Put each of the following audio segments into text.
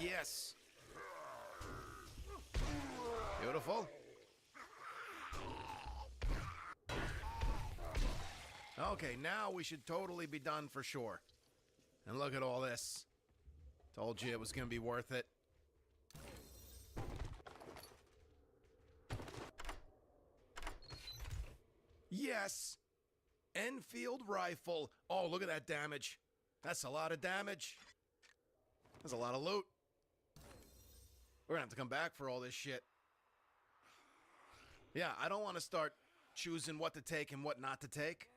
Yes. Beautiful. Okay, now we should totally be done for sure. And look at all this. Told you it was going to be worth it. Yes! Enfield rifle. Oh, look at that damage. That's a lot of damage. That's a lot of loot. We're going to have to come back for all this shit. Yeah, I don't want to start choosing what to take and what not to take.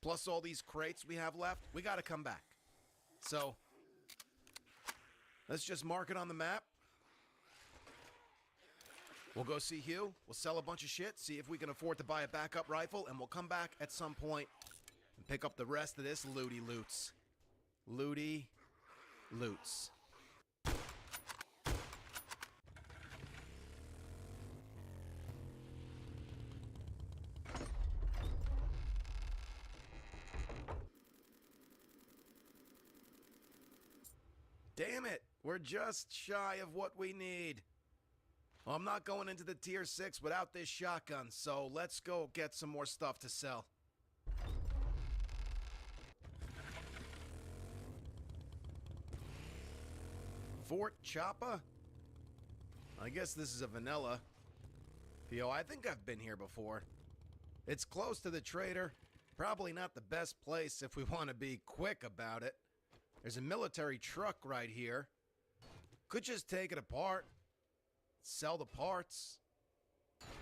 Plus all these crates we have left, we got to come back. So, let's just mark it on the map. We'll go see Hugh, we'll sell a bunch of shit, see if we can afford to buy a backup rifle, and we'll come back at some point and pick up the rest of this looty loots. Looty loots. Damn it! We're just shy of what we need. Well, I'm not going into the tier 6 without this shotgun, so let's go get some more stuff to sell. Fort Choppa? I guess this is a vanilla. Yo, I think I've been here before. It's close to the trader. Probably not the best place if we want to be quick about it. There's a military truck right here. Could just take it apart. Sell the parts.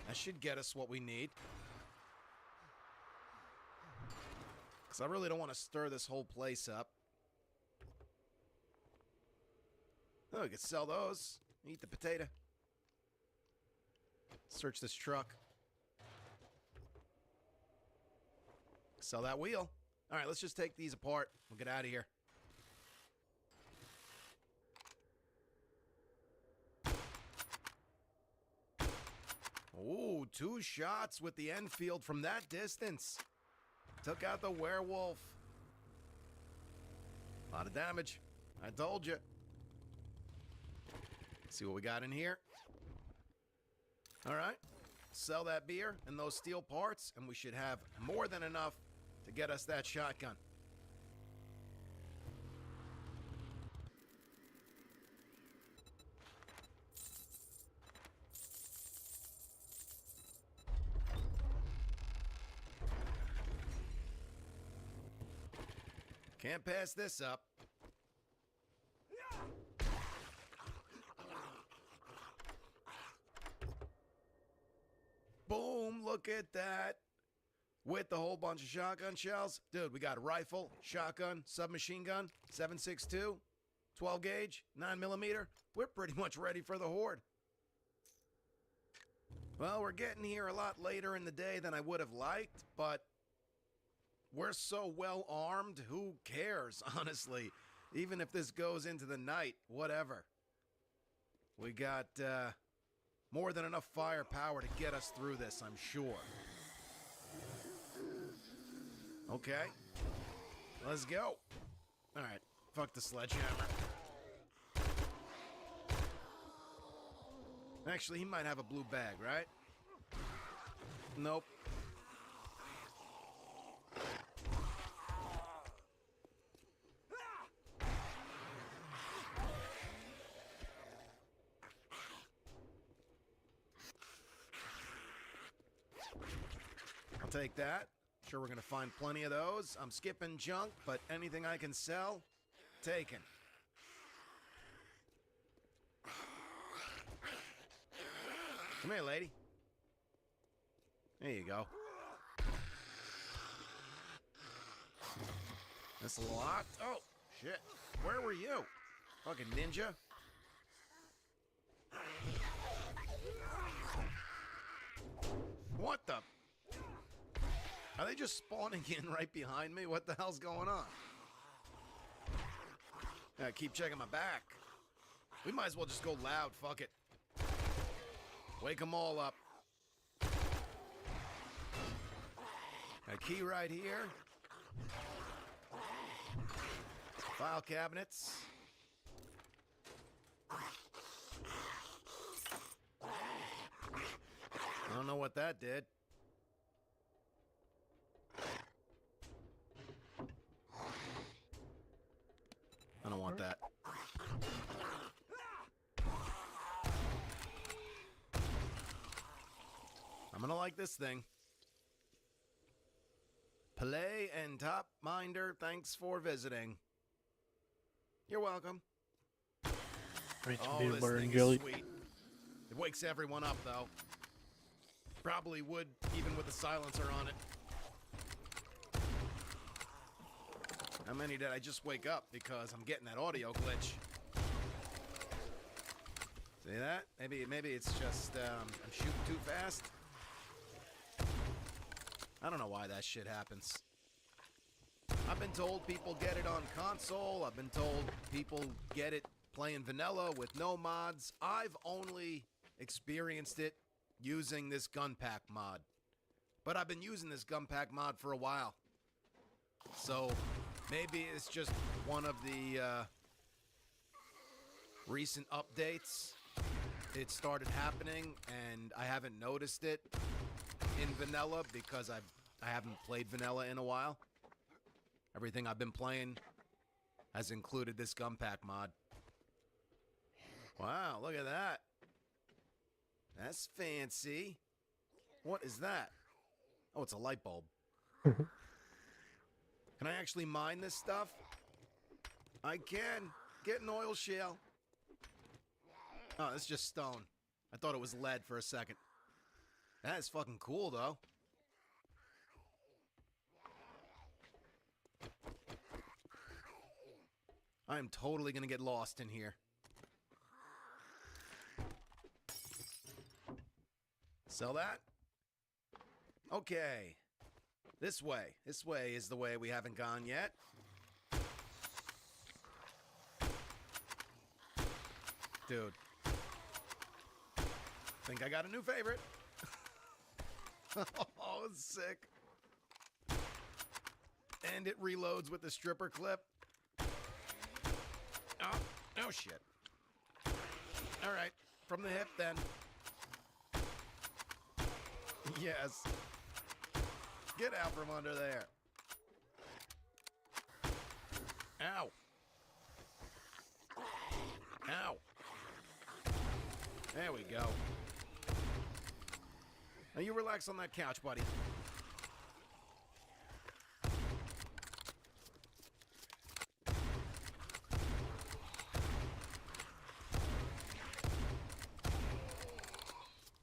That should get us what we need. Because I really don't want to stir this whole place up. Oh, we could sell those. Eat the potato. Search this truck. Sell that wheel. Alright, let's just take these apart. We'll get out of here. Ooh, 2 shots with the Enfield from that distance. Took out the werewolf. A lot of damage. I told you. See what we got in here. Alright. Sell that beer and those steel parts, and we should have more than enough to get us that shotgun. Can't pass this up. Boom, look at that. With the whole bunch of shotgun shells. Dude, we got a rifle, shotgun, submachine gun, 7.62, 12 gauge, 9mm. We're pretty much ready for the horde. Well, we're getting here a lot later in the day than I would have liked, but we're so well armed, who cares, honestly? Even if this goes into the night, whatever. We got more than enough firepower to get us through this, I'm sure. Okay. Let's go. Alright, fuck the sledgehammer. Actually, he might have a blue bag, right? Nope. I'll take that. Sure, we're gonna find plenty of those. I'm skipping junk, but anything I can sell, taken. Come here, lady. There you go. That's locked. Oh, shit. Where were you? Fucking ninja. What the? Are they just spawning in right behind me? What the hell's going on? Yeah, keep checking my back. We might as well just go loud, fuck it. Wake them all up. Got a key right here. File cabinets. know what that did. I don't want that. I'm gonna like this thing. Play and Top Minder, thanks for visiting. You're welcome. Peanut this butter thing and is jelly. sweet. It wakes everyone up, though. Probably would, even with the silencer on it. How many did I just wake up? Because I'm getting that audio glitch. See that? Maybe it's just I'm shooting too fast. I don't know why that shit happens. I've been told people get it on console. I've been told people get it playing vanilla with no mods. I've only experienced it using this gun pack mod. But I've been using this gun pack mod for a while. So maybe it's just one of the recent updates. It started happening and I haven't noticed it in vanilla because I haven't played vanilla in a while. Everything I've been playing has included this gun pack mod. Wow, look at that. That's fancy. What is that? Oh, it's a light bulb. Can I actually mine this stuff? I can. Get an oil shale. Oh, it's just stone. I thought it was lead for a second. That is fucking cool, though. I am totally gonna get lost in here. Sell that? Okay. This way. This way is the way we haven't gone yet. Dude. Think I got a new favorite. Oh, it's sick. And it reloads with the stripper clip. Oh shit. All right, from the hip then. Yes. Get out from under there. Ow. Ow. There we go. Now you relax on that couch, buddy.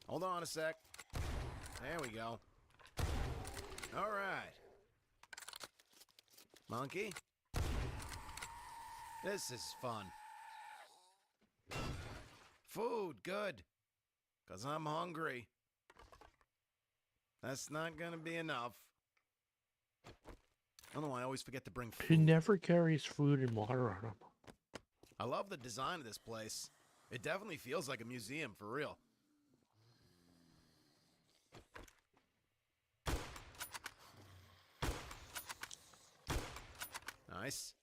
Hold on a sec. There we go. All right. Monkey. This is fun. Food, good. 'Cause I'm hungry. That's not gonna be enough. I don't know why I always forget to bring food. He never carries food and water on him. I love the design of this place. It definitely feels like a museum, for real. Nice.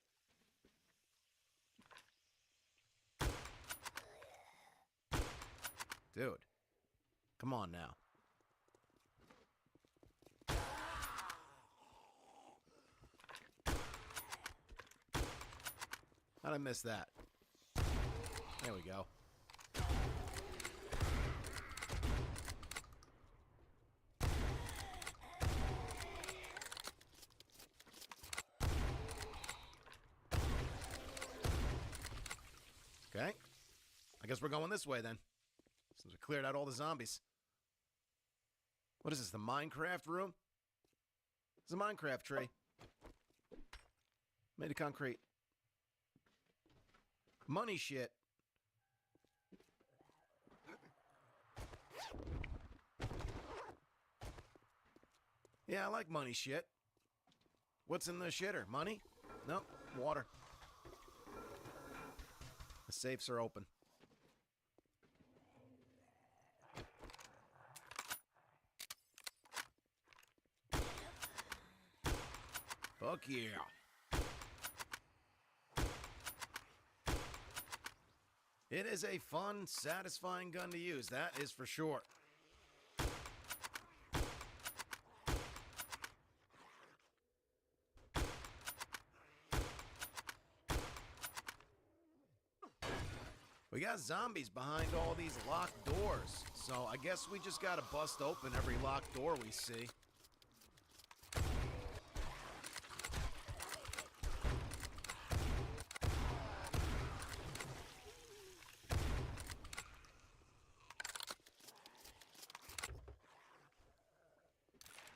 Dude. Come on now. How'd I miss that? There we go. Okay. I guess we're going this way then. Since we cleared out all the zombies. What is this, the Minecraft room? It's a Minecraft tree. Made of concrete. Money shit. Yeah, I like money shit. What's in the shitter? Money? Nope, water. The safes are open. Fuck yeah. It is a fun, satisfying gun to use, that is for sure. We got zombies behind all these locked doors, so I guess we just gotta bust open every locked door we see.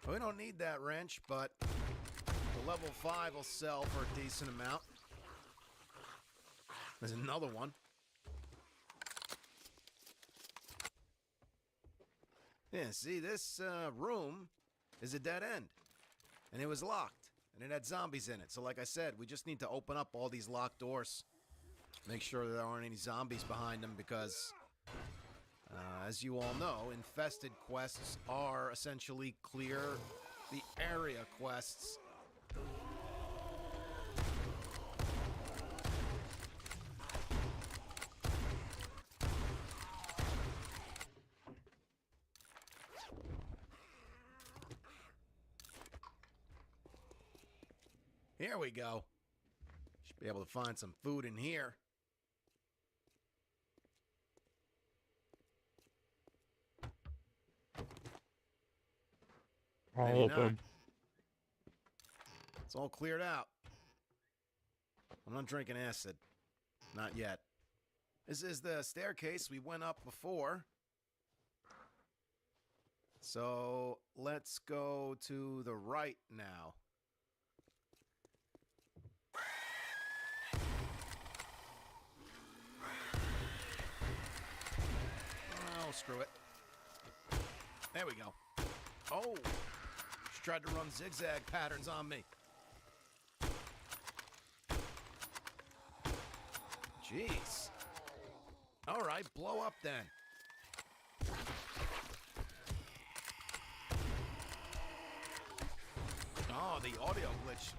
We don't need that wrench, but the level 5 will sell for a decent amount. There's another one. Yeah, see, this room is a dead end. And it was locked. And it had zombies in it. So like I said, we just need to open up all these locked doors. Make sure there aren't any zombies behind them because, as you all know, infested quests are essentially clear the area quests. Here we go. Should be able to find some food in here. All Maybe not. open. It's all cleared out. I'm not drinking acid. Not yet. This is the staircase we went up before. So let's go to the right now. Oh, screw it. There we go. Oh, she tried to run zigzag patterns on me. Jeez. All right, blow up then. Oh, the audio glitch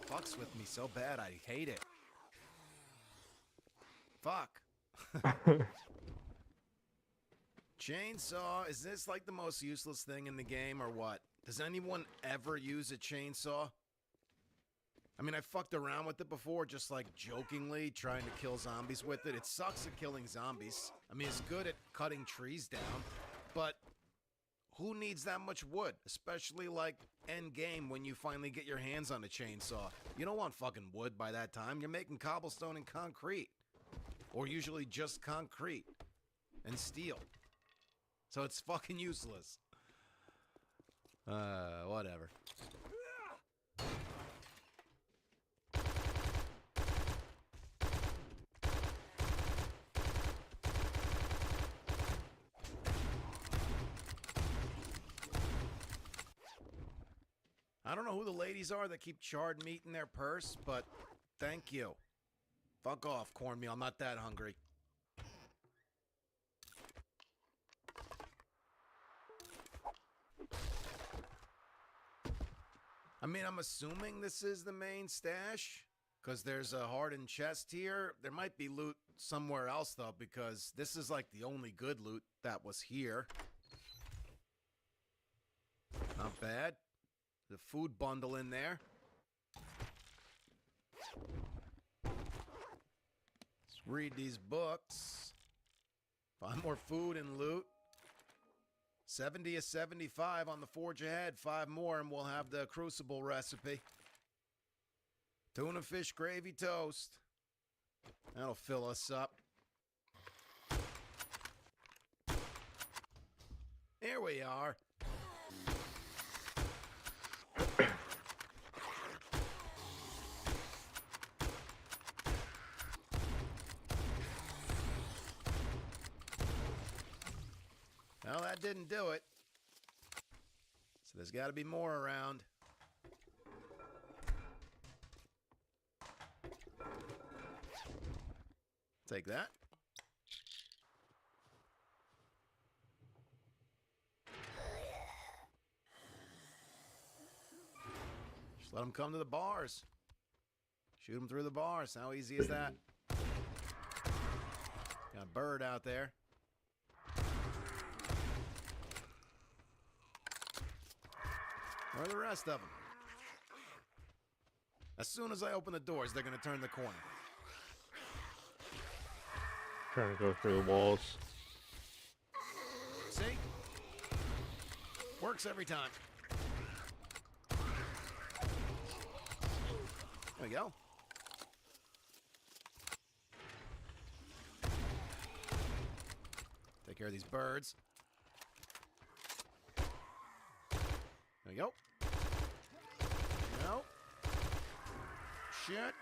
fucks with me so bad, I hate it. Fuck. Chainsaw, is this like the most useless thing in the game or what? Does anyone ever use a chainsaw? I mean, I fucked around with it before, just like jokingly trying to kill zombies with it. It sucks at killing zombies. I mean, it's good at cutting trees down, but who needs that much wood? Especially like end game when you finally get your hands on a chainsaw. You don't want fucking wood by that time. You're making cobblestone and concrete. Or usually just concrete and steel. So it's fucking useless. Whatever. I don't know who the ladies are that keep charred meat in their purse, but thank you. Fuck off, cornmeal. I'm not that hungry. I mean, I'm assuming this is the main stash, because there's a hardened chest here. There might be loot somewhere else, though, because this is like the only good loot that was here. Not bad. The food bundle in there. Let's read these books. Find more food and loot. 70 is 75 on the forge ahead. 5 more and we'll have the crucible recipe. Tuna fish gravy toast. That'll fill us up. Here we are. Well, that didn't do it. So there's got to be more around. Take that. Just let them come to the bars. Shoot them through the bars. How easy is that? Got a bird out there. Where are the rest of them? As soon as I open the doors, they're going to turn the corner. Trying to go through the walls. See? Works every time. There we go. Take care of these birds. There we go. No. Shit.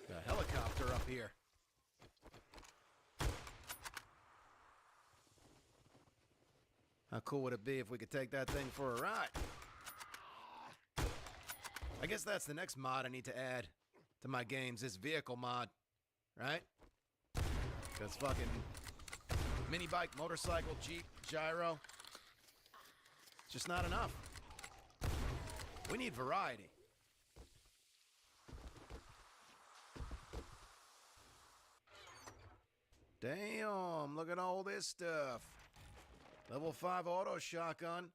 Got a helicopter up here. How cool would it be if we could take that thing for a ride? I guess that's the next mod I need to add to my games, this vehicle mod, right? Because fucking mini bike, motorcycle, Jeep, gyro, it's just not enough. We need variety. Damn, look at all this stuff. Level 5 auto shotgun.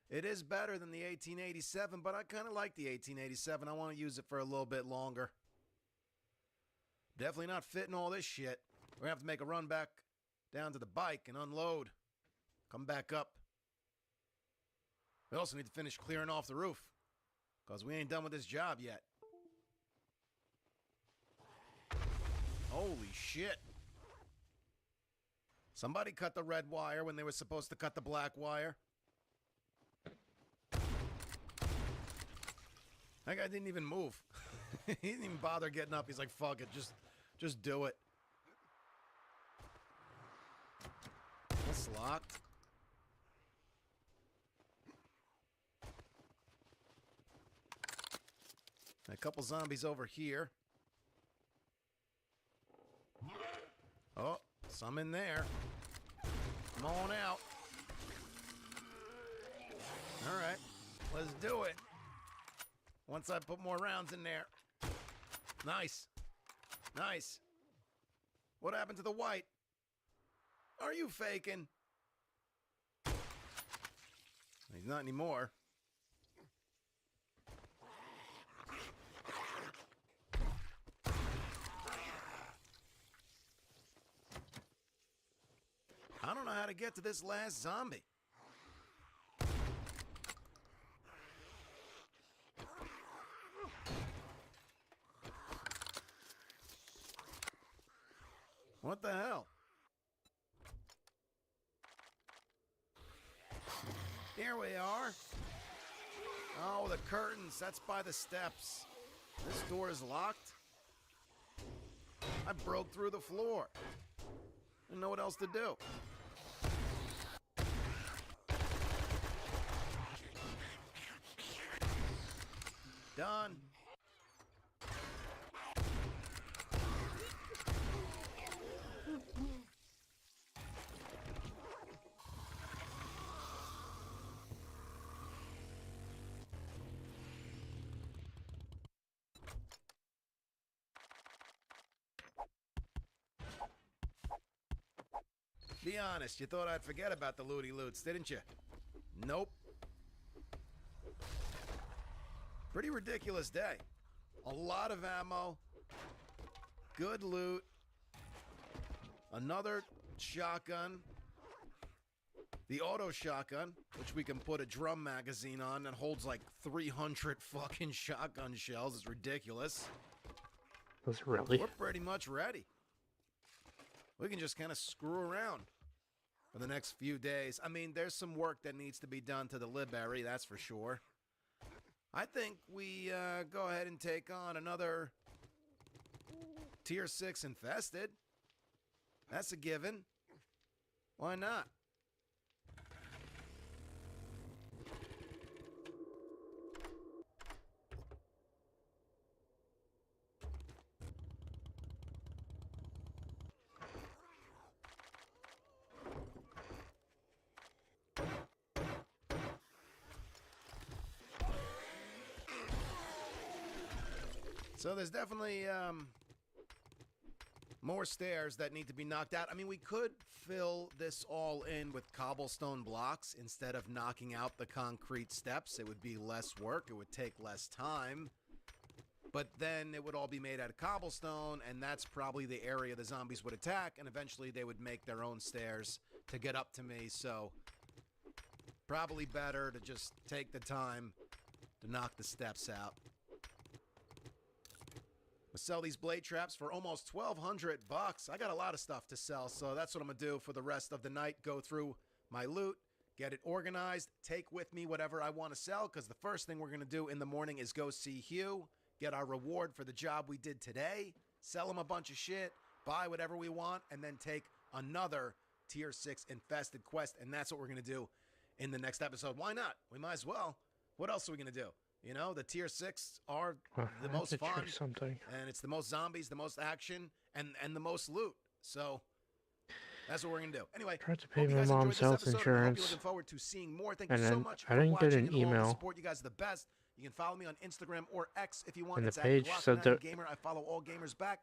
It is better than the 1887, but I kind of like the 1887. I want to use it for a little bit longer. Definitely not fitting all this shit. We're going to have to make a run back down to the bike and unload. Come back up. We also need to finish clearing off the roof, because we ain't done with this job yet. Holy shit. Somebody cut the red wire when they were supposed to cut the black wire. That guy didn't even move. He didn't even bother getting up. He's like, fuck it, just do it. That's locked. A couple zombies over here. Oh, some in there. Come on out. All right, let's do it. Once I put more rounds in there. Nice. Nice. What happened to the white? Are you faking? He's not anymore. I don't know how to get to this last zombie. What the hell? Here we are. Oh, the curtains. That's by the steps. This door is locked. I broke through the floor. Didn't know what else to do. Done. Be honest, you thought I'd forget about the looty loots, didn't you? Nope. Pretty ridiculous day. A lot of ammo. Good loot. Another shotgun. The auto shotgun, which we can put a drum magazine on that holds like 300 fucking shotgun shells. It's ridiculous. Was it really? We're pretty much ready. We can just kind of screw around for the next few days. I mean, there's some work that needs to be done to the library, that's for sure. I think we go ahead and take on another Tier 6 infested. That's a given. Why not? So there's definitely More stairs that need to be knocked out. I mean, we could fill this all in with cobblestone blocks instead of knocking out the concrete steps. It would be less work. It would take less time. But then it would all be made out of cobblestone, and that's probably the area the zombies would attack, and eventually they would make their own stairs to get up to me, so probably better to just take the time to knock the steps out. I sell these blade traps for almost $1,200. I got a lot of stuff to sell, so that's what I'm gonna do for the rest of the night. Go through my loot, get it organized, take with me whatever I want to sell, because the first thing we're gonna do in the morning is go see Hugh, get our reward for the job we did today, sell him a bunch of shit, buy whatever we want, and then take another Tier 6 infested quest, and that's what we're gonna do in the next episode. Why not? We might as well. What else are we gonna do? You know, the Tier 6 are the most fun, and it's the most zombies, the most action, and the most loot. So that's what we're gonna do. Anyway, tried to pay my mom's health insurance. Looking forward to seeing more. Thank you so much I didn't get an email. Support. You guys are the best. You can follow me on Instagram or X if you want. And it's the page said that gamer. I follow all gamers back.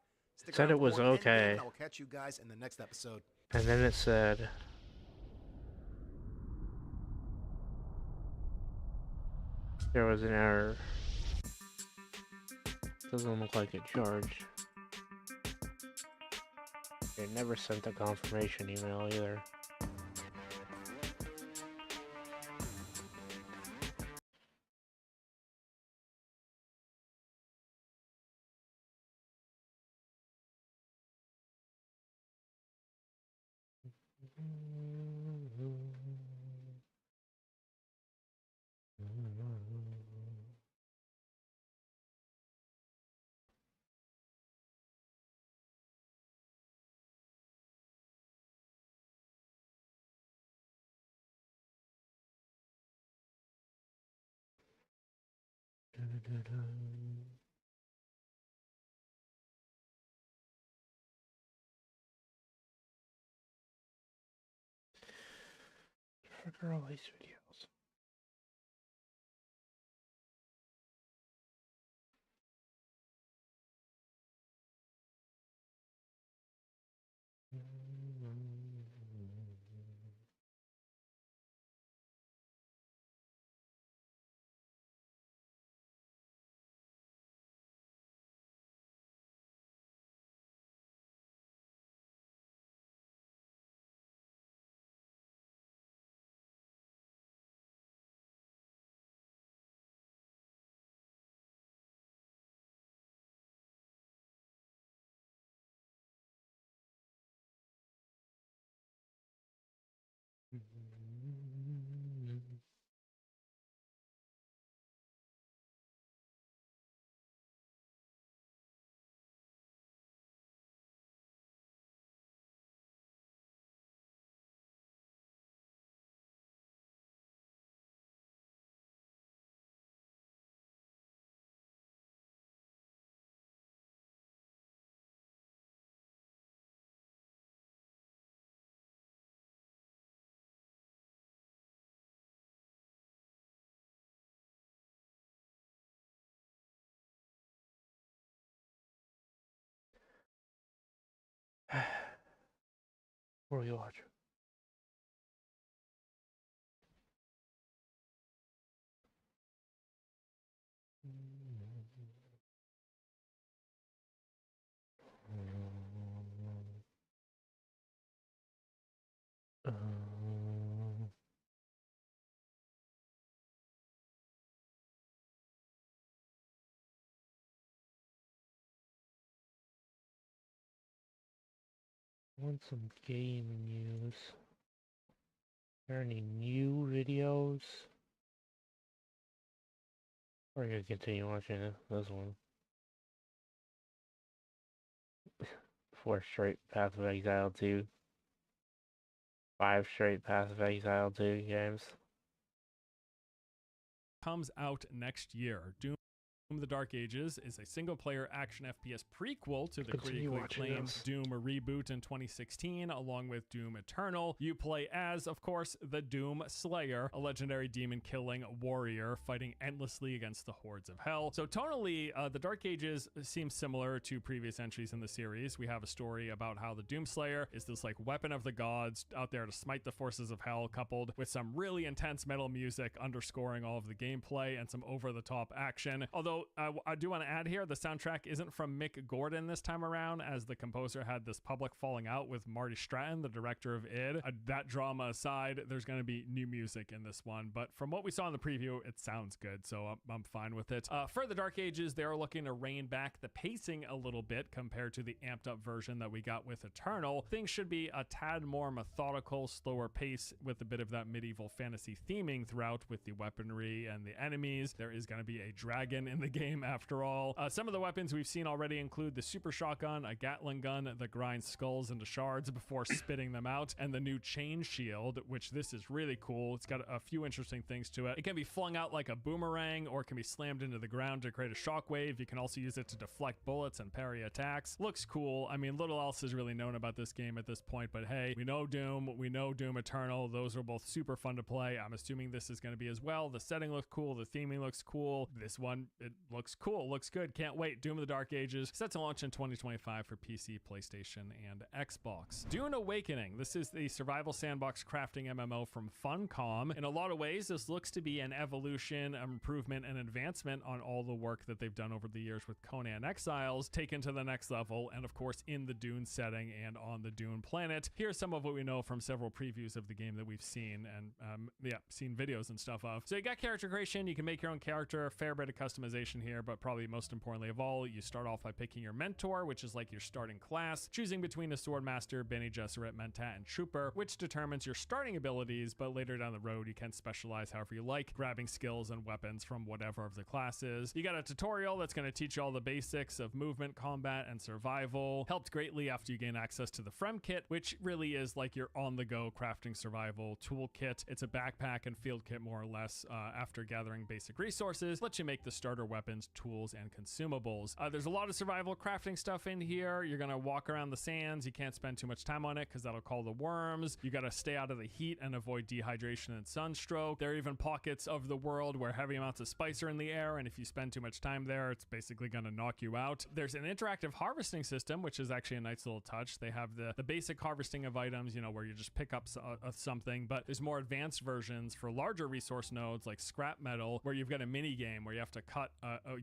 Said it was okay. I will catch you guys in the next episode. And then it said, there was an error. Doesn't look like it charged. They never sent a confirmation email either. Trigger all these videos. What do you watch? Want some game news? Are there any new videos? Or are you gonna continue watching this one? 4 straight Path of Exile 2. 5 straight Path of Exile 2 games. Comes out next year. Doom The Dark Ages is a single-player action FPS prequel to the Continue critically watching acclaimed this. Doom reboot in 2016, along with Doom Eternal. You play as, of course, the Doom Slayer, a legendary demon-killing warrior fighting endlessly against the hordes of hell. So tonally, The Dark Ages seems similar to previous entries in the series. We have a story about how the Doom Slayer is this like weapon of the gods out there to smite the forces of hell, coupled with some really intense metal music underscoring all of the gameplay and some over-the-top action. Although I do want to add here, the soundtrack isn't from Mick Gordon this time around, as the composer had this public falling out with Marty Stratton, the director of id. That drama aside, there's going to be new music in this one, but from what we saw in the preview, it sounds good, so I'm fine with it. For the Dark Ages, they're looking to rein back the pacing a little bit compared to the amped up version that we got with Eternal. Things should be a tad more methodical, slower pace with a bit of that medieval fantasy theming throughout with the weaponry and the enemies. There is going to be a dragon in the game after all. Some of the weapons we've seen already include the super shotgun, a Gatling gun that grinds skulls into shards before spitting them out, and the new chain shield, which this is really cool. It's got a few interesting things to it. It can be flung out like a boomerang, or it can be slammed into the ground to create a shockwave. You can also use it to deflect bullets and parry attacks. Looks cool. I mean, little else is really known about this game at this point, but hey, we know Doom, we know Doom Eternal. Those are both super fun to play. I'm assuming this is going to be as well. The setting looks cool. The theming looks cool. This one, it looks cool. Looks good. Can't wait. Doom of the Dark Ages, set to launch in 2025 for PC, PlayStation, and Xbox. Dune Awakening. This is the survival sandbox crafting MMO from Funcom. In a lot of ways, this looks to be an evolution, improvement, and advancement on all the work that they've done over the years with Conan Exiles, taken to the next level, and of course in the Dune setting and on the Dune planet. Here's some of what we know from several previews of the game that we've seen and seen videos and stuff of. So you got character creation. You can make your own character, a fair bit of customization here, but probably most importantly of all, you start off by picking your mentor, which is like your starting class, choosing between a Swordmaster, Bene Gesserit, Mentat, and Trooper, which determines your starting abilities, but later down the road, you can specialize however you like, grabbing skills and weapons from whatever of the classes. You got a tutorial that's going to teach you all the basics of movement, combat, and survival. Helped greatly after you gain access to the Frem Kit, which really is like your on-the-go crafting survival toolkit. It's a backpack and field kit, more or less, after gathering basic resources. Lets you make the starter weapons, tools, and consumables. There's a lot of survival crafting stuff in here. You're gonna walk around the sands. You can't spend too much time on it because that'll call the worms. You gotta stay out of the heat and avoid dehydration and sunstroke. There are even pockets of the world where heavy amounts of spice are in the air, and if you spend too much time there, it's basically gonna knock you out. There's an interactive harvesting system, which is actually a nice little touch. They have the basic harvesting of items, you know, where you just pick up something, but there's more advanced versions for larger resource nodes like scrap metal, where you've got a mini game where you have to cut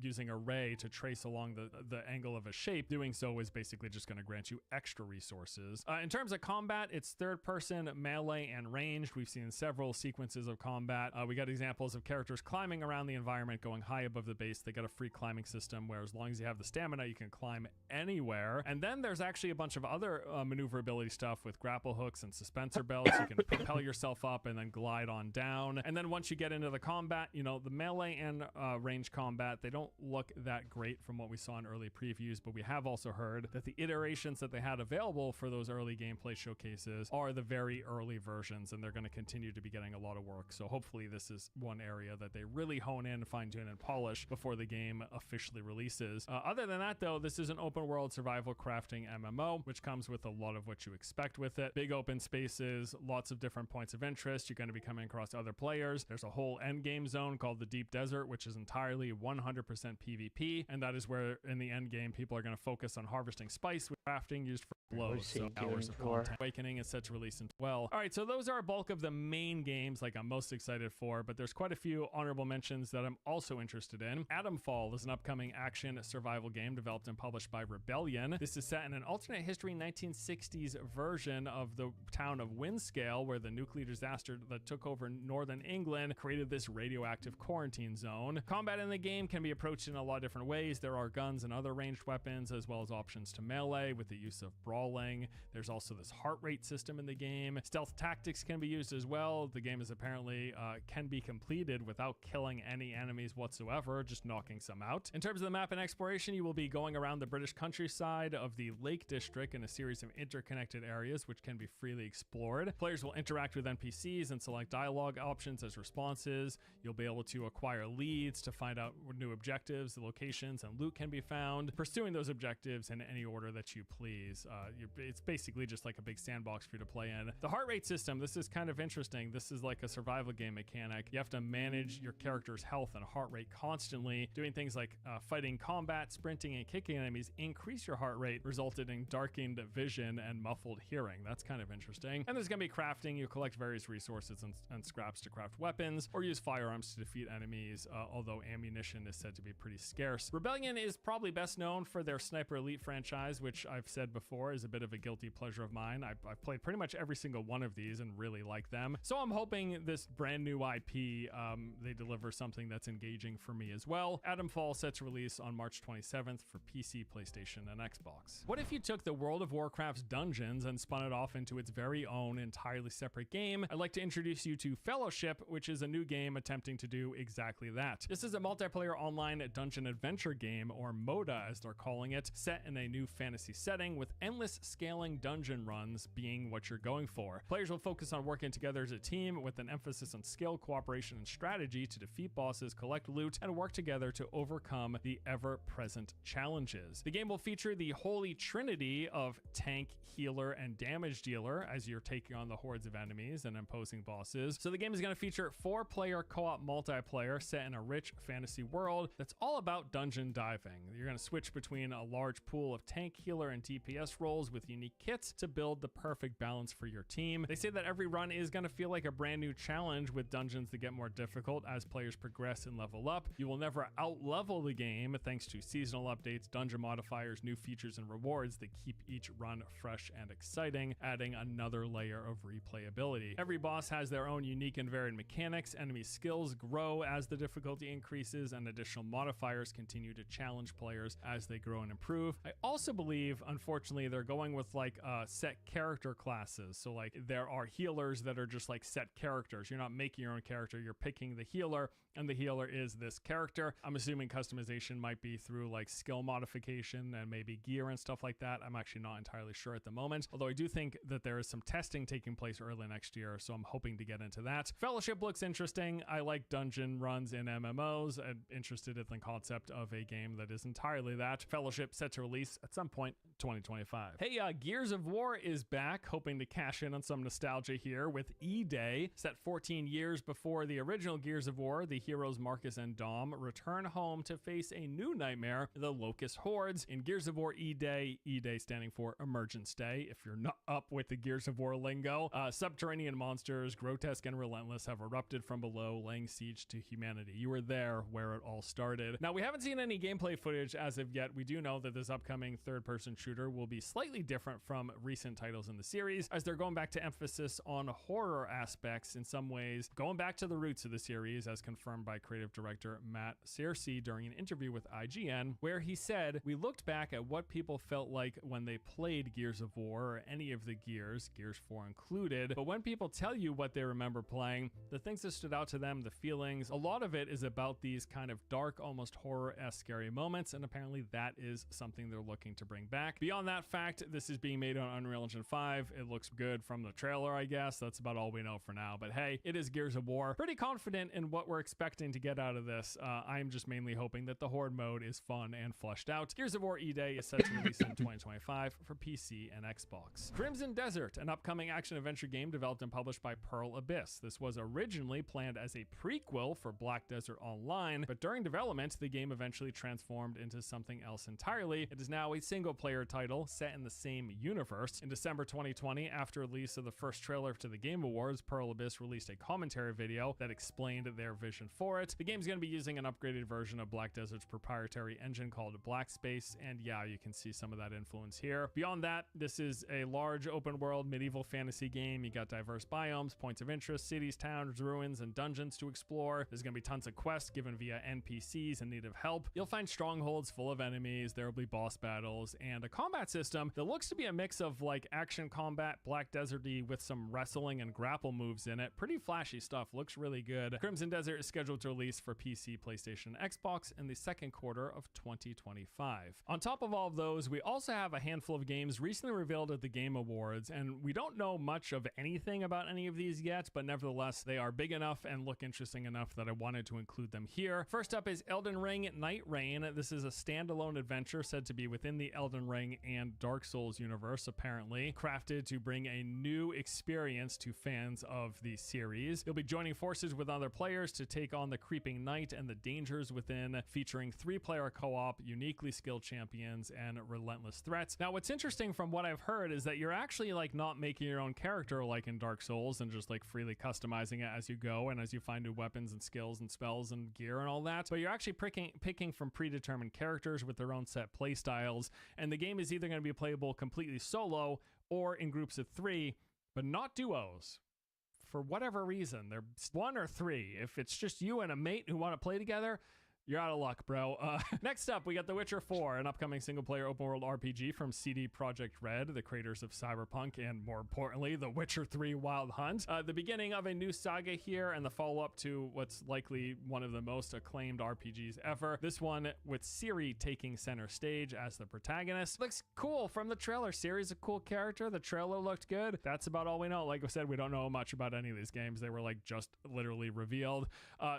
using a ray to trace along the angle of a shape. Doing so is basically just going to grant you extra resources. In terms of combat, it's third person, melee, and ranged. We've seen several sequences of combat. We got examples of characters climbing around the environment, going high above the base. They got a free climbing system where as long as you have the stamina, you can climb anywhere. And then there's actually a bunch of other maneuverability stuff with grapple hooks and suspensor belts. You can propel yourself up and then glide on down. And then once you get into the combat, you know, the melee and range combat, they don't look that great from what we saw in early previews, but we have also heard that the iterations that they had available for those early gameplay showcases are the very early versions, and they're going to continue to be getting a lot of work. So hopefully this is one area that they really hone in, fine tune, and polish before the game officially releases. Other than that, though, this is an open world survival crafting MMO, which comes with a lot of what you expect with it. Big open spaces, lots of different points of interest. You're going to be coming across other players. There's a whole end game zone called the Deep Desert, which is entirely 100% PvP, and that is where in the end game people are going to focus on harvesting spice with crafting used for blows. So hours of content. Awakening is set to release in well. All right, so those are a bulk of the main games like I'm most excited for, but there's quite a few honorable mentions that I'm also interested in. Atomfall is an upcoming action survival game developed and published by Rebellion. This is set in an alternate history 1960s version of the town of Windscale, where the nuclear disaster that took over northern England created this radioactive quarantine zone. Combat in the game can be approached in a lot of different ways. There are guns and other ranged weapons, as well as options to melee with the use of brawling. There's also this heart rate system in the game. Stealth tactics can be used as well. The game is apparently can be completed without killing any enemies whatsoever, just knocking some out. In terms of the map and exploration, you will be going around the British countryside of the Lake District in a series of interconnected areas which can be freely explored. Players will interact with NPCs and select dialogue options as responses. You'll be able to acquire leads to find out new objectives, locations, and loot can be found. Pursuing those objectives in any order that you please. It's basically just like a big sandbox for you to play in. The heart rate system, this is kind of interesting. This is like a survival game mechanic. You have to manage your character's health and heart rate constantly. Doing things like fighting combat, sprinting, and kicking enemies increase your heart rate, resulted in darkened vision and muffled hearing. That's kind of interesting. And there's going to be crafting. You collect various resources and scraps to craft weapons, or use firearms to defeat enemies, although ammunition is said to be pretty scarce. Rebellion is probably best known for their Sniper Elite franchise, which I've said before is a bit of a guilty pleasure of mine. I've played pretty much every single one of these and really like them. So I'm hoping this brand new IP, they deliver something that's engaging for me as well. Atomfall set to release on March 27th for PC, PlayStation, and Xbox. What if you took the World of Warcraft's dungeons and spun it off into its very own entirely separate game? I'd like to introduce you to Fellowship, which is a new game attempting to do exactly that. This is a multiplayer online dungeon adventure game, or MODA as they're calling it, set in a new fantasy setting with endless scaling dungeon runs being what you're going for. Players will focus on working together as a team with an emphasis on skill, cooperation, and strategy to defeat bosses, collect loot, and work together to overcome the ever-present challenges. The game will feature the holy trinity of tank, healer, and damage dealer as you're taking on the hordes of enemies and imposing bosses. So the game is going to feature 4-player co-op multiplayer set in a rich fantasy world that's all about dungeon diving. You're going to switch between a large pool of tank, healer, and DPS roles with unique kits to build the perfect balance for your team. They say that every run is going to feel like a brand new challenge, with dungeons that get more difficult as players progress and level up. You will never out-level the game thanks to seasonal updates, dungeon modifiers, new features, and rewards that keep each run fresh and exciting, adding another layer of replayability. Every boss has their own unique and varied mechanics. Enemy skills grow as the difficulty increases, and additional modifiers continue to challenge players as they grow and improve. I also believe, unfortunately, they're going with like set character classes. So like there are healers that are just like set characters. You're not making your own character, you're picking the healer, and the healer is this character. I'm assuming customization might be through like skill modification and maybe gear and stuff like that. I'm actually not entirely sure at the moment, although I do think that there is some testing taking place early next year, so I'm hoping to get into that. Fellowship looks interesting. I like dungeon runs in MMOs. I'm interested in the concept of a game that is entirely that. Fellowship set to release at some point 2025. Hey, Gears of War is back, hoping to cash in on some nostalgia here with E-Day. Set 14 years before the original Gears of War, the heroes Marcus and Dom return home to face a new nightmare, the Locust Hordes. In Gears of War E-Day standing for Emergence Day, if you're not up with the Gears of War lingo, subterranean monsters, grotesque and relentless, have erupted from below, laying siege to humanity. You were there where it all started. Now, we haven't seen any gameplay footage as of yet. We do know that this upcoming third-person shooter will be slightly different from recent titles in the series, as they're going back to emphasis on horror aspects in some ways, going back to the roots of the series, as confirmed by creative director Matt Searcy during an interview with IGN, where he said, "We looked back at what people felt like when they played Gears of War, or any of the Gears, Gears 4 included, but when people tell you what they remember playing, the things that stood out to them, the feelings, a lot of it is about these kind of dark, almost horror-esque scary moments, and apparently that is something they're looking to bring back. Beyond that fact, this is being made on Unreal Engine 5. It looks good from the trailer, I guess. That's about all we know for now, but hey, it is Gears of War. Pretty confident in what we're expecting to get out of this. I'm just mainly hoping that the Horde mode is fun and fleshed out. Gears of War E-Day is set to release in 2025 for PC and Xbox. Crimson Desert, an upcoming action-adventure game developed and published by Pearl Abyss. This was originally planned as a prequel for Black Desert Online, but during development, the game eventually transformed into something else entirely. It is now a single-player title set in the same universe. In December 2020, after release of the first trailer to the Game Awards, Pearl Abyss released a commentary video that explained their vision for it. The game's going to be using an upgraded version of Black Desert's proprietary engine called Black Space, and yeah, you can see some of that influence here. Beyond that, this is a large open-world medieval fantasy game. You got diverse biomes, points of interest, cities, towns, ruins, and dungeons to explore. There's going to be tons of quests given via NPCs in need of help. You'll find strongholds full of enemies. There will be boss battles and a combat system that looks to be a mix of like action combat, Black Deserty with some wrestling and grapple moves in it. Pretty flashy stuff, looks really good. Crimson Desert is scheduled to release for PC, PlayStation, Xbox in the second quarter of 2025. On top of all of those, we also have a handful of games recently revealed at the Game Awards, and we don't know much of anything about any of these yet, but nevertheless, they are big enough and look interesting enough that I wanted to include them here. First up is Elden Ring Night Rain. This is a standalone adventure said to be within the Elden Ring and Dark Souls universe, apparently, crafted to bring a new experience to fans of the series. You'll be joining forces with other players to take on the creeping night and the dangers within, featuring 3-player co-op, uniquely skilled champions, and relentless threats. Now, what's interesting from what I've heard is that you're actually like not making your own character like in Dark Souls and just like freely customizing it as you go and as you find new weapons and skills and spells and gear and all that, but you're actually picking from predetermined characters with their own set play styles, and the game is either going to be playable completely solo or in groups of 3, but not duos. For whatever reason, they're 1 or 3. If it's just you and a mate who want to play together, you're out of luck, bro. Next up, we got The Witcher 4, an upcoming single-player open-world RPG from CD Projekt Red, the creators of Cyberpunk, and more importantly, The Witcher 3 Wild Hunt. The beginning of a new saga here, and the follow-up to what's likely one of the most acclaimed RPGs ever. This one with Ciri taking center stage as the protagonist. Looks cool from the trailer. Ciri's a cool character. The trailer looked good. That's about all we know. Like I said, we don't know much about any of these games. They were like just literally revealed.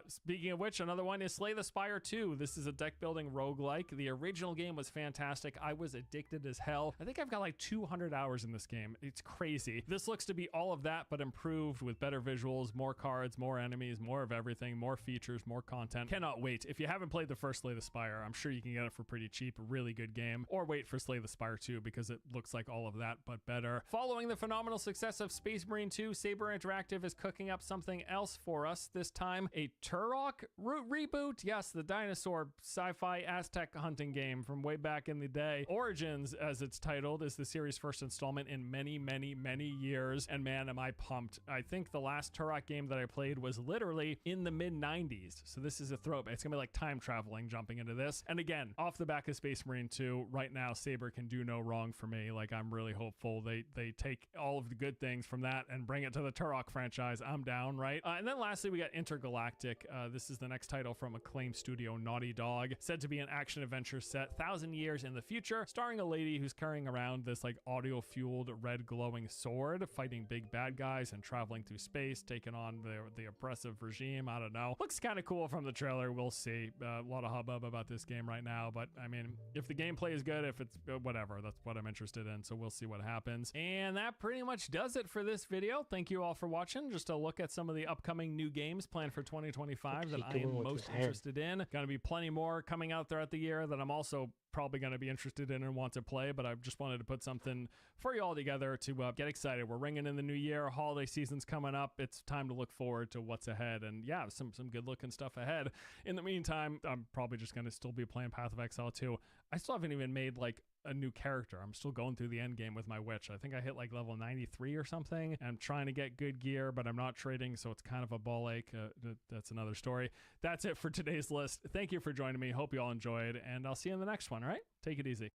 Speaking of which, another one is Slay the Spire 2. This is a deck building roguelike. The original game was fantastic. I was addicted as hell. I think I've got like 200 hours in this game. It's crazy. This looks to be all of that, but improved with better visuals, more cards, more enemies, more of everything, more features, more content. Cannot wait. If you haven't played the first Slay the Spire, I'm sure you can get it for pretty cheap. Really good game. Or wait for Slay the Spire 2 because it looks like all of that, but better. Following the phenomenal success of Space Marine 2, Saber Interactive is cooking up something else for us this time. A Turok reboot? Yes, the dinosaur sci-fi Aztec hunting game from way back in the day. Origins, as it's titled, is the series' first installment in many, many, many years, and man, am I pumped. I think the last Turok game that I played was literally in the mid-90s, so this is a throwback. It's gonna be like time traveling jumping into this. And again, off the back of Space Marine 2, right now, Saber can do no wrong for me. Like, I'm really hopeful they take all of the good things from that and bring it to the Turok franchise. I'm down, right? And then lastly, we got Intergalactic. This is the next title from acclaimed studio Naughty Dog, said to be an action adventure set 1,000 years in the future, starring a lady who's carrying around this like audio fueled red glowing sword, fighting big bad guys and traveling through space, taking on the oppressive regime. I don't know. Looks kind of cool from the trailer. We'll see. A lot of hubbub about this game right now, but I mean, if the gameplay is good, if it's whatever, that's what I'm interested in. So we'll see what happens. And that pretty much does it for this video. Thank you all for watching. Just a look at some of the upcoming new games planned for 2025 that I am most interested in. Gonna be plenty more coming out throughout the year that I'm also probably going to be interested in and want to play, but I just wanted to put something for you all together to get excited. We're ringing in the new year. Holiday season's coming up. It's time to look forward to what's ahead, and yeah, some good looking stuff ahead. In the meantime, I'm probably just going to still be playing Path of Exile 2. I still haven't even made like a new character. I'm still going through the end game with my witch. I think I hit like level 93 or something. I'm trying to get good gear, but I'm not trading, so it's kind of a ball ache. That's another story. That's it for today's list. Thank you for joining me. Hope you all enjoyed, and I'll see you in the next one. All right, take it easy.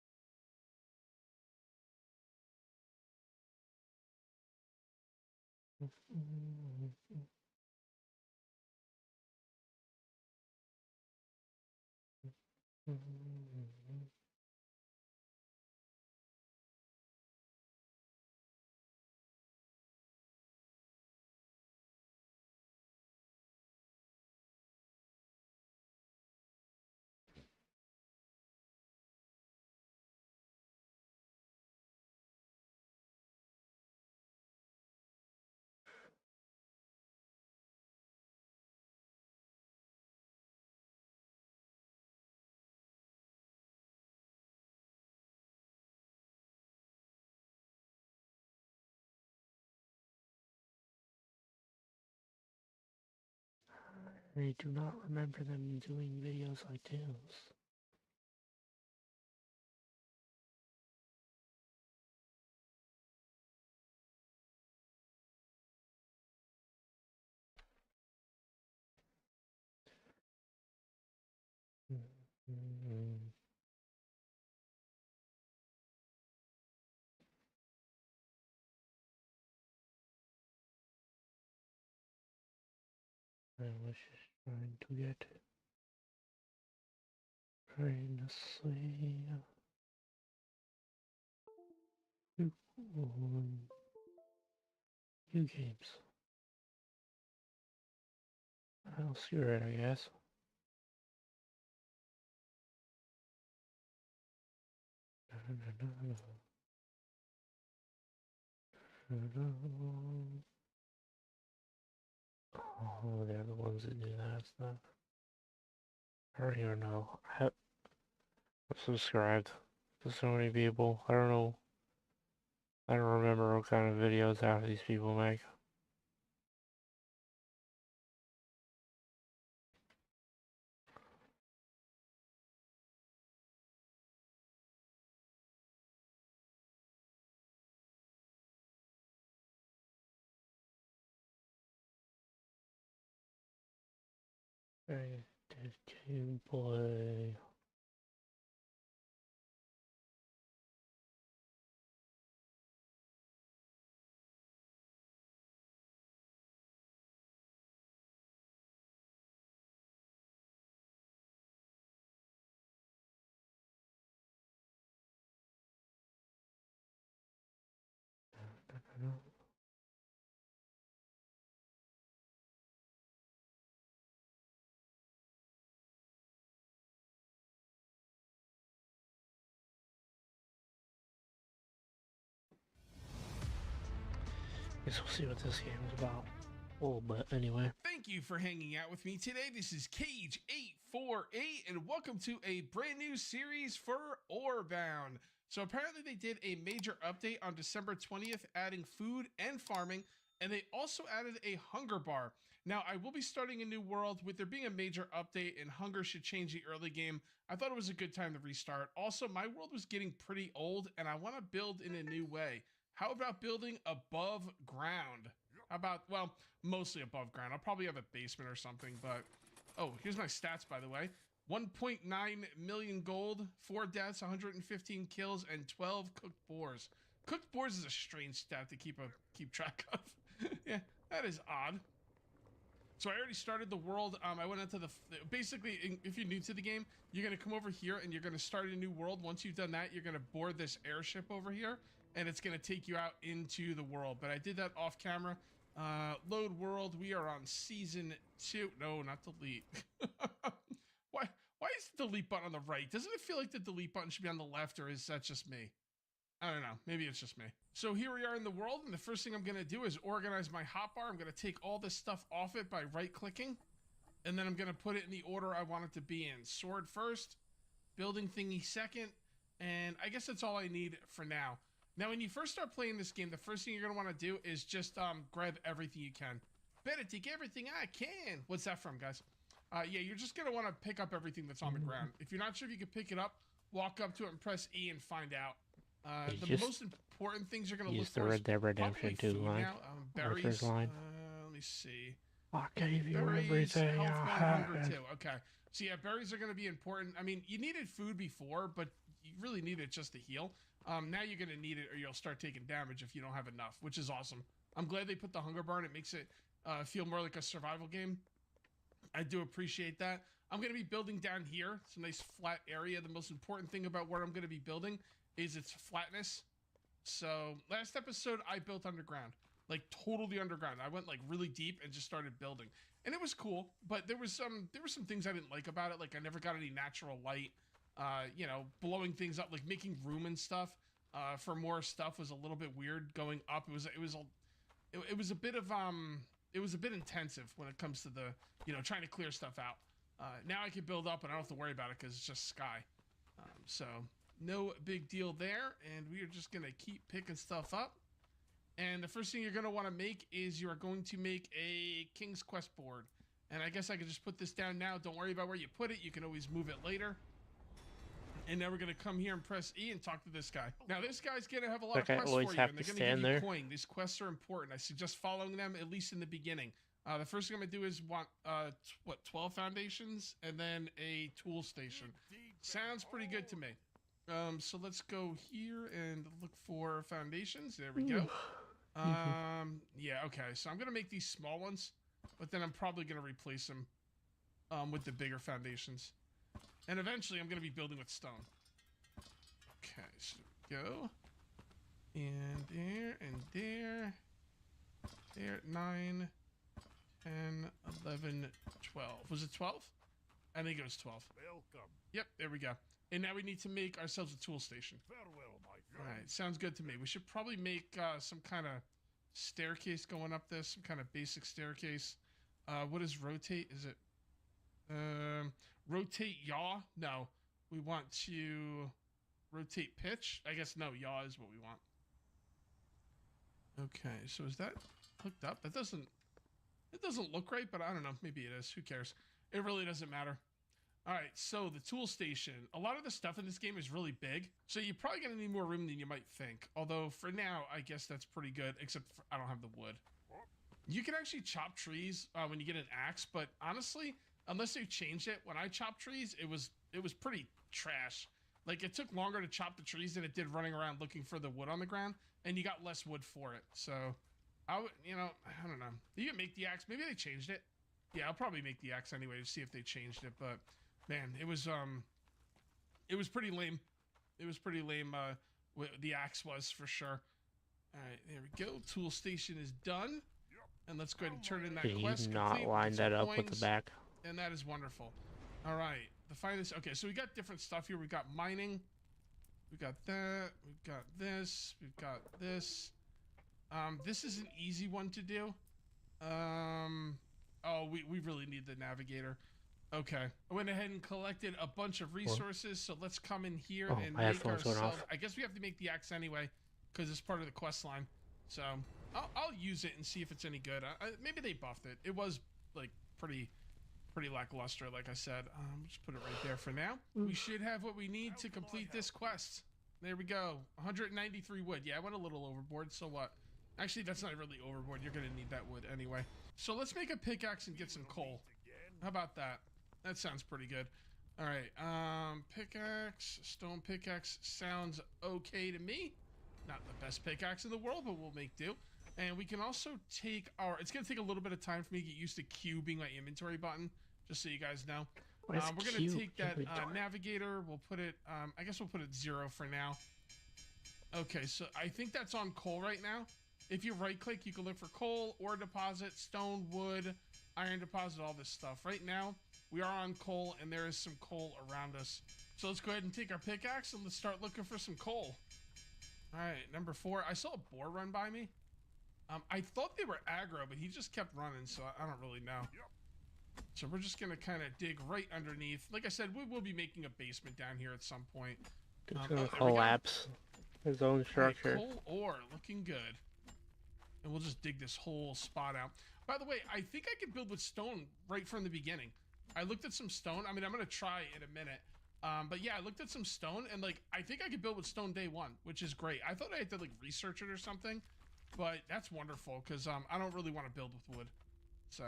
I do not remember them doing videos like this. I was just trying to get trying to see new games. I'll screw it, I guess. Oh, they're the ones that do that stuff. I don't even know. I'm subscribed to so many people. I don't know. I don't remember what kind of videos half of these people make. I did gameplay. Guess we'll see what this game is about. Oh, but anyway. Thank you for hanging out with me today. This is Cage848, and welcome to a brand new series for Orebound. So apparently they did a major update on December 20th, adding food and farming, and they also added a hunger bar. Now, I will be starting a new world. With there being a major update and hunger should change the early game, I thought it was a good time to restart. Also, my world was getting pretty old, and I want to build in a new way. How about building above ground? How about, well, mostly above ground. I'll probably have a basement or something, but... Oh, here's my stats, by the way. 1.9 million gold, 4 deaths, 115 kills, and 12 cooked boars. Cooked boars is a strange stat to keep track of. Yeah, that is odd. So I already started the world. I went into the... Basically, if you're new to the game, you're going to come over here and you're going to start a new world. Once you've done that, you're going to board this airship over here, and it's going to take you out into the world. But I did that off camera. Load world. We are on season 2. No, not delete. Why is the delete button on the right? Doesn't it feel like the delete button should be on the left, or is that just me? I don't know. Maybe it's just me. So here we are in the world, and the first thing I'm going to do is organize my hotbar. I'm going to take all this stuff off it by right-clicking, and then I'm going to put it in the order I want it to be in. Sword first, building thingy second, and I guess that's all I need for now. Now, when you first start playing this game, the first thing you're going to want to do is just grab everything you can. Better take everything I can. What's that from, guys? Yeah, you're just going to want to pick up everything that's on the ground. If you're not sure if you can pick it up, walk up to it and press E and find out. The most important things you're going to look for is Red Dead Redemption 2 line. Berries. Line. Let me see. I gave you Berries, everything health I 100 had. too. Okay. So yeah, berries are going to be important. I mean, you needed food before, but you really need it just to heal. Now you're going to need it or you'll start taking damage if you don't have enough, which is awesome. I'm glad they put the hunger bar in. It makes it feel more like a survival game. I do appreciate that. I'm going to be building down here. It's a nice flat area. The most important thing about what I'm going to be building is its flatness. So last episode, I built underground, like totally underground. I went like really deep and just started building, and it was cool. But there were some things I didn't like about it. Like I never got any natural light. You know, blowing things up, like making room and stuff for more stuff was a little bit weird. Going up, it was a bit of it was a bit intensive when it comes to the, you know, trying to clear stuff out. Now I can build up and I don't have to worry about it because it's just sky. So no big deal there. And we are just going to keep picking stuff up. And the first thing you're going to want to make is you are going to make a King's Quest board. And I guess I could just put this down now. Don't worry about where you put it. You can always move it later. And now we're going to come here and press E and talk to this guy. Now, this guy's going to have a lot of quests for you, and they're going to give you coin. These quests are important. I suggest following them, at least in the beginning. The first thing I'm going to do is want, 12 foundations, and then a tool station. Sounds pretty good to me. So let's go here and look for foundations. There we go. Yeah, okay. So I'm going to make these small ones. but then I'm probably going to replace them with the bigger foundations. And eventually I'm going to be building with stone. Okay, so go. And there, and there. There, 9, 10, 11, 12. Was it 12? I think it was 12. Welcome. Yep, there we go. And now we need to make ourselves a tool station. Farewell, my All friend. right, sounds good to me. We should probably make some kind of staircase going up this, some kind of basic staircase. What is rotate? Is it rotate yaw? No, we want to rotate pitch. I guess no, yaw is what we want. Okay, so is that hooked up? It doesn't look right, but I don't know. Maybe it is. Who cares? It really doesn't matter. All right, so the tool station. A lot of the stuff in this game is really big, so you're probably going to need more room than you might think. Although, for now, I guess that's pretty good, except for I don't have the wood. You can actually chop trees when you get an axe, but honestly, unless they changed it, when I chopped trees, it was pretty trash. Like, it took longer to chop the trees than it did running around looking for the wood on the ground, and you got less wood for it. So, I don't know. You can make the axe. Maybe they changed it. Yeah, I'll probably make the axe anyway to see if they changed it, but... Man, it was pretty lame. It was pretty lame, the axe was, for sure. Alright, there we go. Tool station is done. And let's go ahead and turn in that Did quest. you not complete with line some that up with coins, the back? and that is wonderful. Alright, the finest... Okay, so we got different stuff here. We got mining. We got that. We've got this. We've got this. This is an easy one to do. Oh, we really need the navigator. Okay, I went ahead and collected a bunch of resources, so let's come in here and my make headphones went ourselves... off. I guess we have to make the axe anyway, because it's part of the quest line. So, I'll use it and see if it's any good. Maybe they buffed it. It was, like, pretty lackluster, like I said. Just put it right there for now. We should have what we need to complete this quest. There we go. 193 wood. Yeah, I went a little overboard, so what? Actually, that's not really overboard. You're going to need that wood anyway. So let's make a pickaxe and get some coal. How about that? That sounds pretty good. All right, pickaxe, stone pickaxe sounds okay to me. Not the best pickaxe in the world, but we'll make do. And we can also take our... It's going to take a little bit of time for me to get used to Q being my inventory button, just so you guys know. We're going to take that navigator. We'll put it... I guess we'll put it 0 for now. Okay, so I think that's on coal right now. If you right-click, you can look for coal, ore deposit, stone, wood, iron deposit, all this stuff. Right now... We are on coal, and there is some coal around us. So let's go ahead and take our pickaxe, and let's start looking for some coal. All right, number 4. I saw a boar run by me. I thought they were aggro, but he just kept running, so I don't really know. So we're just going to kind of dig right underneath. Like I said, we will be making a basement down here at some point. It's gonna collapse his own structure. Coal ore, looking good. And we'll just dig this whole spot out. By the way, I think I could build with stone right from the beginning. I looked at some stone. I mean, I'm going to try in a minute. But yeah, I looked at some stone, and like, I think I could build with stone day 1, which is great. I thought I had to like research it or something, but that's wonderful because I don't really want to build with wood. So,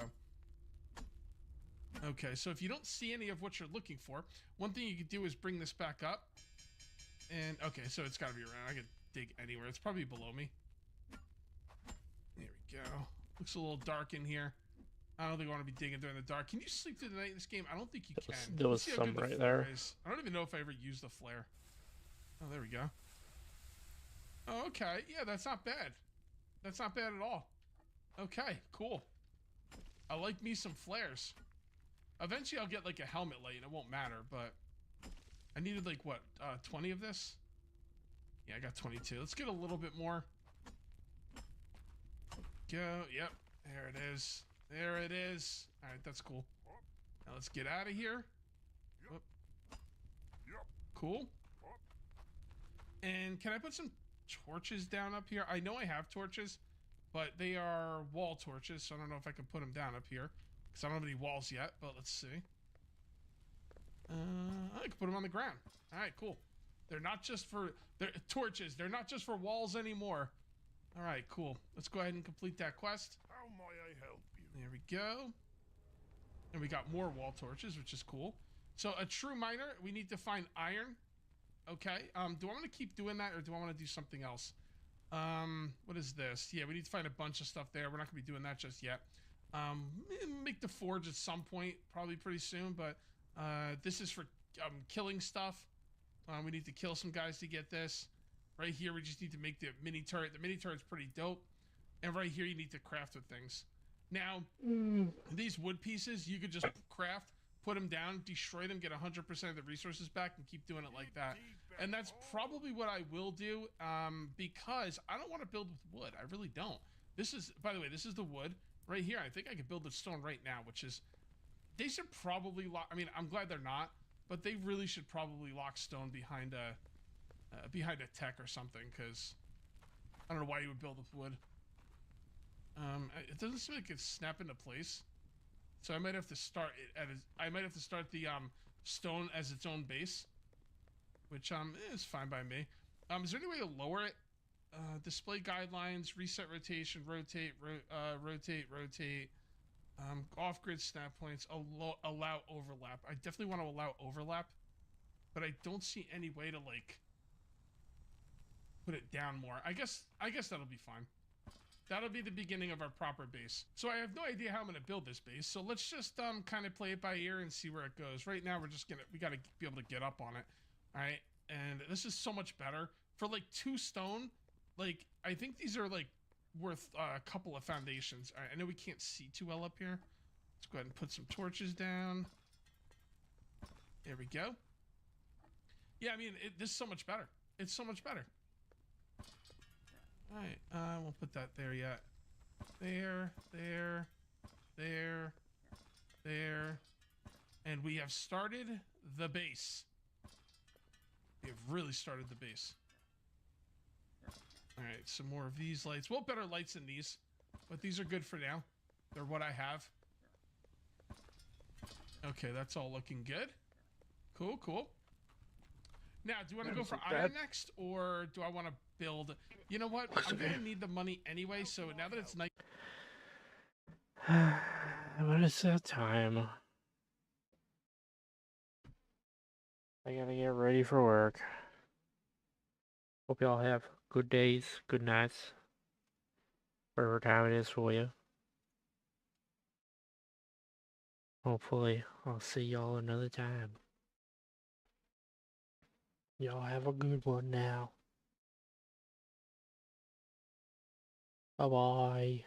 okay, so if you don't see any of what you're looking for, one thing you could do is bring this back up. And okay, so it's got to be around. I could dig anywhere. It's probably below me. There we go. Looks a little dark in here. I don't think I want to be digging during the dark. Can you sleep through the night in this game? I don't think you can. There was Let's see how some good the right flare there. is. I don't even know if I ever used the flare. Oh, there we go. Oh, okay. Yeah, that's not bad. That's not bad at all. Okay, cool. I like me some flares. Eventually I'll get like a helmet light and it won't matter, but I needed like what, 20 of this? Yeah, I got 22. Let's get a little bit more. Go. Yep. There it is. There it is. All right, that's cool. Now let's get out of here. Whoop. Cool. And can I put some torches down up here? I know I have torches, but they are wall torches, so I don't know if I can put them down up here because I don't have any walls yet, but let's see. I can put them on the ground. All right, cool. They're not just for torches. They're not just for walls anymore. All right, cool. Let's go ahead and complete that quest. How may I help you? There we go. And we got more wall torches, which is cool. So a true miner, we need to find iron. Okay. Do I want to keep doing that or do I want to do something else? What is this? Yeah, we need to find a bunch of stuff there. We're not going to be doing that just yet. Make the forge at some point, probably pretty soon, but this is for killing stuff. We need to kill some guys to get this. Right here, we just need to make the mini turret. The mini turret's pretty dope. And right here, you need to craft with things. Now, these wood pieces, you could just craft, put them down, destroy them, get 100% of the resources back, and keep doing it like that. And that's probably what I will do, because I don't want to build with wood. I really don't. This is, by the way, this is the wood. Right here, I think I could build with stone right now, which is, they should probably lock, I mean, I'm glad they're not, but they really should probably lock stone behind a tech or something, because I don't know why you would build with wood. It doesn't seem like it's snap into place, so I might have to start it at I might have to start the stone as its own base, which is fine by me. Is there any way to lower it? Display guidelines, reset rotation, rotate, rotate. Off-grid snap points, allow overlap. I definitely want to allow overlap, but I don't see any way to like put it down more. I guess that'll be fine. That'll be the beginning of our proper base. So I have no idea how I'm gonna build this base. So let's just kind of play it by ear and see where it goes. Right now we gotta be able to get up on it. All right, and this is so much better for like 2 stone. Like I think these are like worth a couple of foundations. All right, I know we can't see too well up here. Let's go ahead and put some torches down. There we go. Yeah, I mean this is so much better. It's so much better. All right, we'll put that there yet. There, and we have started the base. We have really started the base. All right, some more of these lights. Well, better lights than these, but these are good for now. They're what I have. Okay, that's all looking good. Cool, cool. Now, do you want to go for iron next, or do I want to build? You know what? I'm going to need the money anyway, so now that it's night. What is that time? I gotta get ready for work. Hope y'all have good days, good nights, whatever time it is for you. Hopefully, I'll see y'all another time. Y'all have a good one now. Bye-bye.